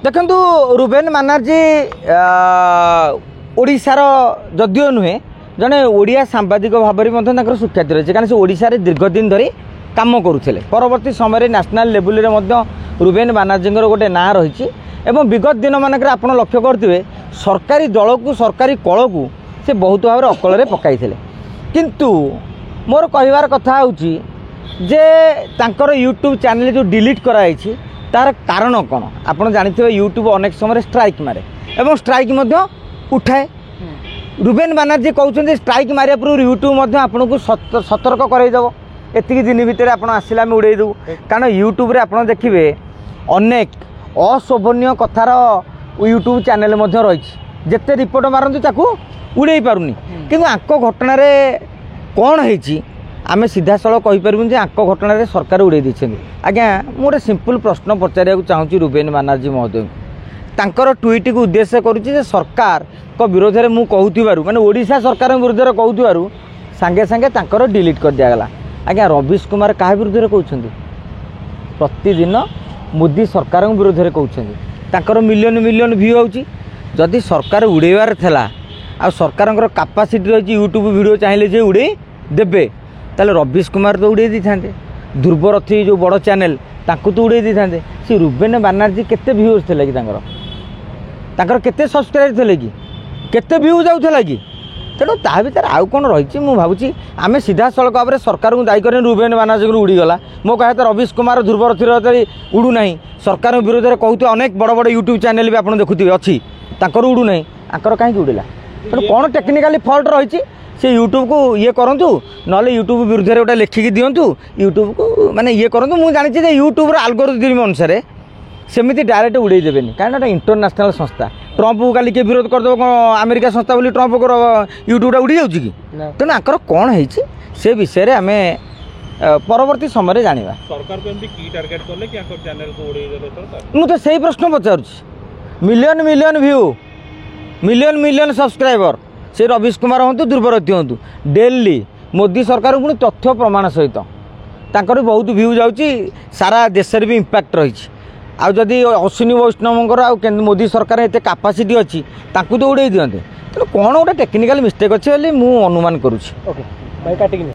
देखु रुबेन बानार्जी ओडिशार जदिओ नुहे जड़े ओडिया सांबादिक भाव में सुख्याति रही है कारण से ओडिशा रे दीर्घ दिन धरी काम करुले परवर्ती समय नेशनल लेवल रे रुबेन बानार्जी गोटे ना रही एवं विगत दिन मानक आप लक्ष्य करेंगे सरकारी दल को सरकारी कल को से बहुत भाव अकल पकई किंतु मोर कहबार कथा होची जे तांकर यूट्यूब चैनल जो डिलीट कराई तार कारण कौन आपड़ जानते यूट्यूब अनेक समय स्ट्राइक मारे एवं स्ट्राइक उठाए रुबेन बानार्जी कहते स्ट्राइक मारिया पूर्व यूट्यूब आपन को सतर्क करदेव एति दिन भितर आप आसला आम उड़े देव कारण यूट्यूब रे आप देखिए अनेक अशोभनीय कथार यूट्यूब चैनल रही जिते रिपोर्ट मारती ताकू उड़े पारुनी कि आंक घटना कौन है आम सीधा सड़क कहीपर आंक घटना सरकार उड़े देते आज्ञा गोटे सिंपल प्रश्न पचार चाहूँगी रुबेन बानार्जी महोदय तांकर ट्वीट को उद्देश्य करुच्ची सरकार को विरोध में मुझे कहूँ माने ओडिशा सरकार विरोध में कहूँ सांगे सांगे तांकर डिलीट कर दिगला आज्ञा रवीश कुमार क्या विरोध में कहते प्रतिदिन मोदी सरकार विरोध में कहते मिलियन मिलियन व्यू होची जदि सरकार उड़ेबार थला आ सरकार कैपेसिटी रही यूट्यूब वीडियो चाहिए जे उड़े देबे ताले रवीश कुमार तो उड़े दी था ध्रुवरथी जो बड़ चैनल तांको तो उड़े दी था सी रुबेन बानार्जी केते व्यूअर्स थे कि केते सब्सक्राइबर थे कि केते व्यू जाऊला कि तेणु ता भर आउ कौन रही मुझे आम सीधा सड़क भाव में सरकार को दायी करें रुबेन बानार्जी उड़ीगला मो कह रवीश कुमार ध्रुवरथी उड़ूना सरकार विरोध में कहते अनेक बड़ बड़ यूट्यूब चैनल भी आप देखुए अच्छी उड़ूना आंकर कहीं उड़ेला तेणु कौन टेक्निकाली फल्ट रही से यूट्यूब को ये करूँ ना यूट्यूब विरुद्ध में गोटे लिखिकी दिंतु यूट्यूब को माने ये करूँ मुझे जानी यूट्यूब आलगोरिथम अनुसार सेमती डायरेक्ट उड़े देवेनि कारण इंटरनेशनल संस्था ट्रंप को काली विरोध करदेव कौन अमेरिका संस्था बोली ट्रंप को यूट्यूबा उड़ी जाऊँगी कि तेणु आंकर कौन है से विषय आम परवर्ती समय जाना मुझे से प्रश्न पचारूँ million million view million million subscriber से रवीश कुमार हूँ ध्रुवरथी हूँ डेली मोदी सरकार पुणी तथ्य प्रमाण सहित तांकर बहुत व्यू जाऊँगी सारा देश में भी इम्पैक्ट रही आउ जदि अश्विनी वैष्णव आ मोदी सरकार एत कैपेसिटी अच्छी तो उड़े दिंते तेणु कौन गोटे टेक्निकल मिस्टेक अच्छे मुझे अनुमान करुँच।